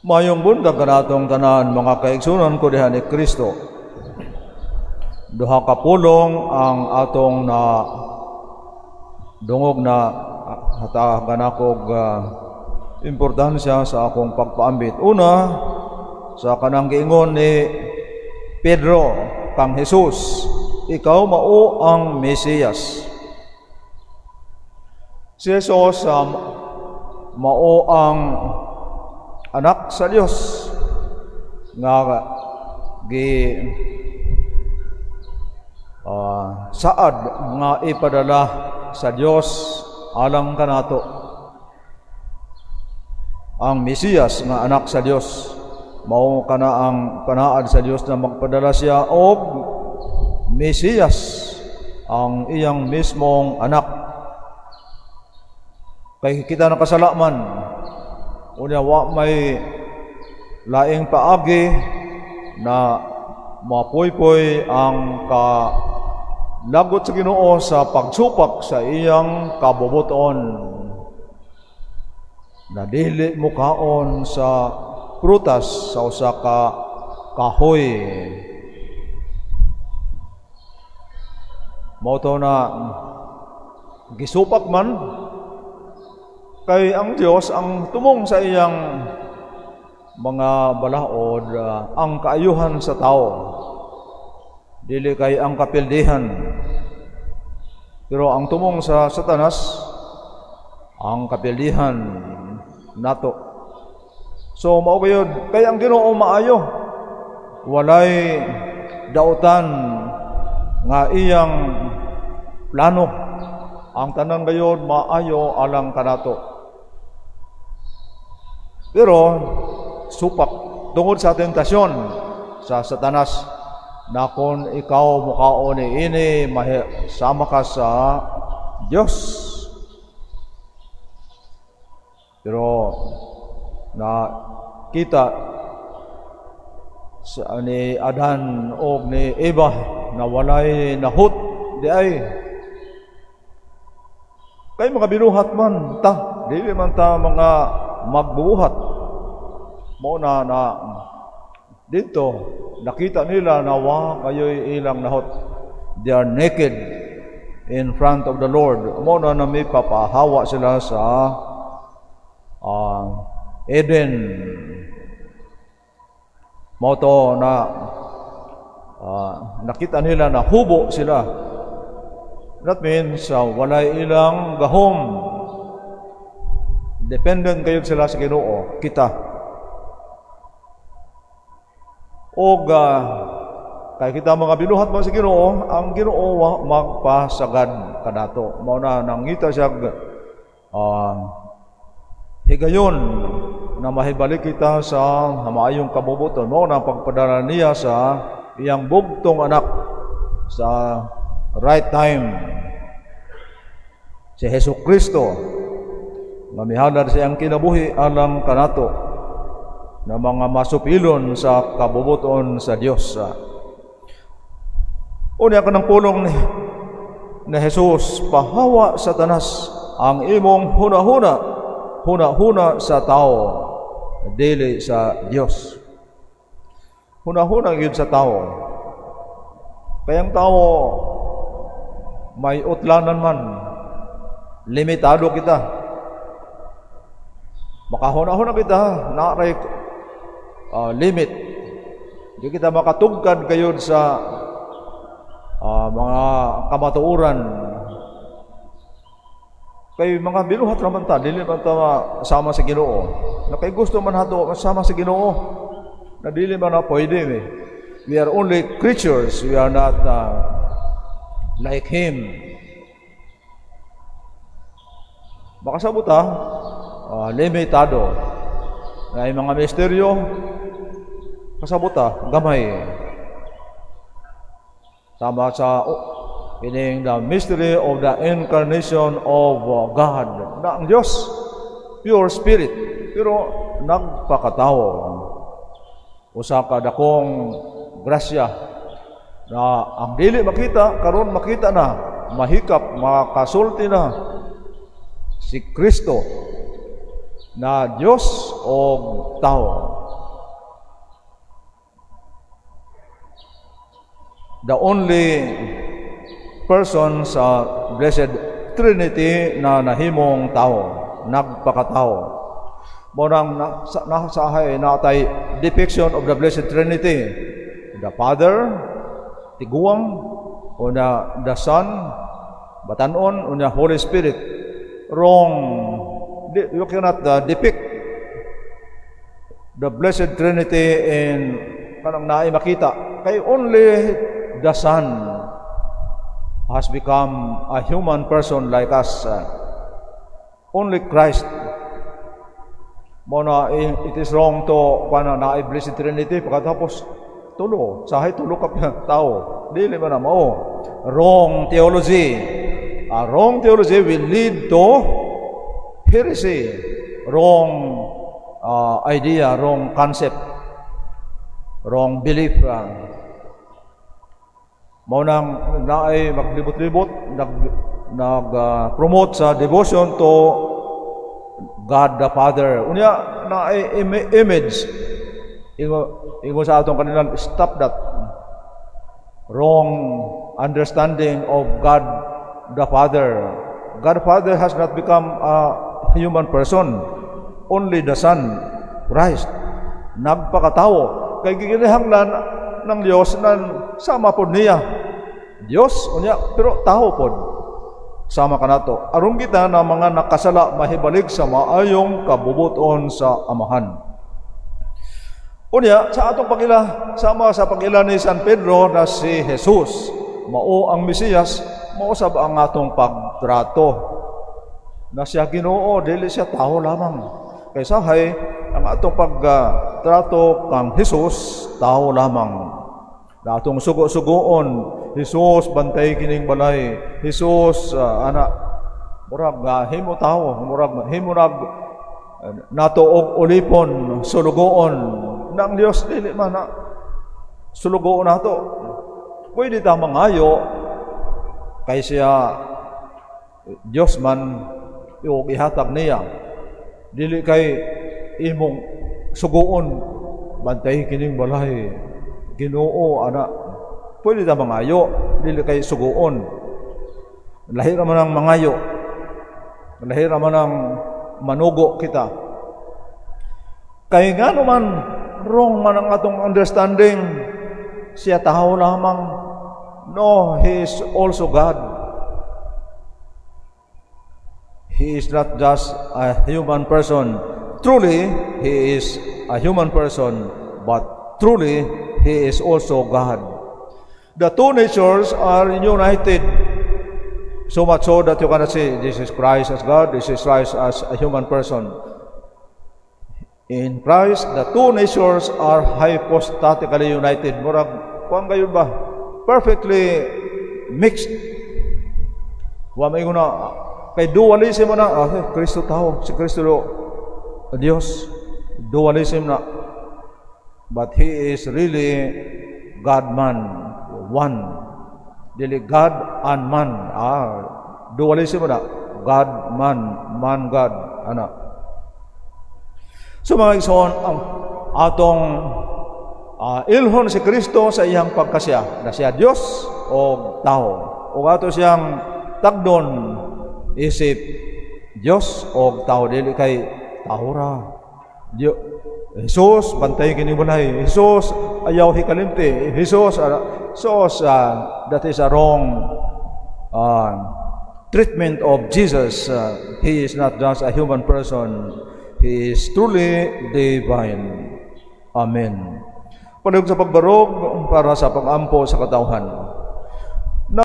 Mayong buntag kanatong tanan mga kaigsunan ko diha ni Kristo. Duha ka pulong ang atong na dungog na hatagan akong importansya sa akong pagpaambit. Una, sa kanang giingon ni Pedro kang Jesus, ikaw mao ang Mesiyas. Si Jesus mao ang anak sa Dios nga saad nga ipadala sa Dios alang kanato. Ang Mesiyas nga anak sa Dios mao kana ang panaad sa Dios na magpadala siya og Mesiyas, ang iyang mismong anak. Kay kita nakasalaman, unya wa may laing paagi na mapuypoy ang lagot sa Ginoo sa pagsupak sa iyang kabubuton, na dili mukaon sa prutas sa usa ka kahoy. Mao to na gisupak man kay ang Dios ang tumong sa iyang mga balaod ang kaayuhan sa tao, dili kay ang kapildihan. Pero ang tumong sa Satanas ang kapildihan nato. So mao gayud kay ang Ginoo maayo, walay dautan nga iyang plano. Ang tanan gayud maayo alang kanato. Pero supak tungod sa tentasyon sa Satanas na kung ikaw mukaon ini sama ka sa Dios. Pero na kita sa ni Adan o ni Eva na walay nahut di ay kay mga binuhat man ta, dili man ta mga magbubuhat. Mao na dito nakita nila na wa kayo'y ilang nahot. They are naked in front of the Lord. Mao na may papahawa sila sa Eden. Mao to na nakita nila na hubo sila. That means walay ilang gahom. Dependent kayo sila sa Ginoo, kita. O kay kita mga binuhat mo sa Ginoo, ang Ginoo magpasagad kanato. Mao na nangita siya higayon na mahibalik kita sa maayong kabubuton. Mao na pagpadala niya sa iyang bugtong anak sa right time, si Hesukristo, nga mihalad sa iyang kinabuhi alang kanato na mga masupilon sa kabubuton sa Dios. Unya ka ng pulong ni Jesus, pahawa Satanas ang imong hunahuna sa tao, dili sa Dios. Hunahuna gyud sa tao. Kayang tao may utlanan man, limitado kita. Makahuna-huna kita, naaray limit. Di kita makatugkad kayo sa mga kamatuuran. Kay mga binuhat naman ta, dili man ta sama sa Ginoo. Na kay gusto man hato masama sa Ginoo, na dili man na pwede. We are only creatures, we are not like Him. Makasabot limitado. Ay mga misteryo, kasabot gamay. Tama sa meaning the mystery of the incarnation of God. Na ang Diyos, pure spirit, pero nagpakatao. Usa ka dakong grasya na ang dili makita, karon makita na, mahikap, makasulti na si Kristo na Diyos o tao. the only person sa Blessed Trinity na nahimong tao, nagpakatao. Morang nasahay natay depiction of the Blessed Trinity. The Father, tiguang, o the Son, batanon, o the Holy Spirit. Wrong. You cannot depict the Blessed Trinity in kanang naay makita. Kay only the Son has become a human person like us. Only Christ. Muna, it is wrong to na Blessed Trinity pagkatapos tulo. Sahay tulo ka tao. Dili ba na mao? Wrong theology. A wrong theology will lead to heresy. Wrong idea, wrong concept, wrong belief. Mao nang naay maglibot-libot, nag-promote sa devotion to God the Father. Unya na image. Ingo sa atong kanilang stop that wrong understanding of God the Father. God the Father has not become a human person. Only the Son, Christ, nagpakatao. Kay giginihanglan ng Dios na sama pod niya. Dios unya pero tao pod. Sama kanato. Aron kita na mga nakasala mahibalik sa maayong kabubuton sa Amahan. Unya sa atong pagila sama sa pagila ni San Pedro na si Jesus, mao ang Mesiyas, mao sab ang atong pagtrato. Na siya Ginoo, dili siya tao lamang. Kaysa hay ang atong pagtrato kang Jesus, tao lamang. Na atong sugo-sugoon, Jesus bantay kining balay. Jesus murag himo tao, murag himo nato og ulipon sulugoon ng Dios dili man na sulugoon nato. Pwede ta mangayo kay siya Dios man og ihatag niya. Dili kay imong sugoon bantay kining balay. Ginoo pwede ta mangayo, dili kay sugoon. Lahir man ang mangayo. Lahir man ang manugo kita. Kay ngano man wrong man ang atong understanding, siya tao lamang. No, he is also God. He is not just a human person. Truly, he is a human person, but truly, he is also God. The two natures are united, so much so that you cannot say this is Christ as God, this is Christ as a human person. In Christ, the two natures are hypostatically united. Murag, kuang gayon ba? Perfectly mixed. Wa may guna kay dualism na, Kristo tao, si Kristo Dios. Dualism na. But he is really God-man, one. Dili God and man. Dualism na. God-man, man-God. So mga igsoon, ang atong ilhon si Kristo sa iyang pagkasya, na siya Dios o tao. O ato siyang tagdon, isip Dios o tao, dili kay tao ra. Jesus, bantay kini balay. Jesus, ayaw hikalimti. Jesus, that is a wrong treatment of Jesus. He is not just a human person. He is truly divine. Amen. Palihog sa pagbarog para sa pag-ampo sa katawhan.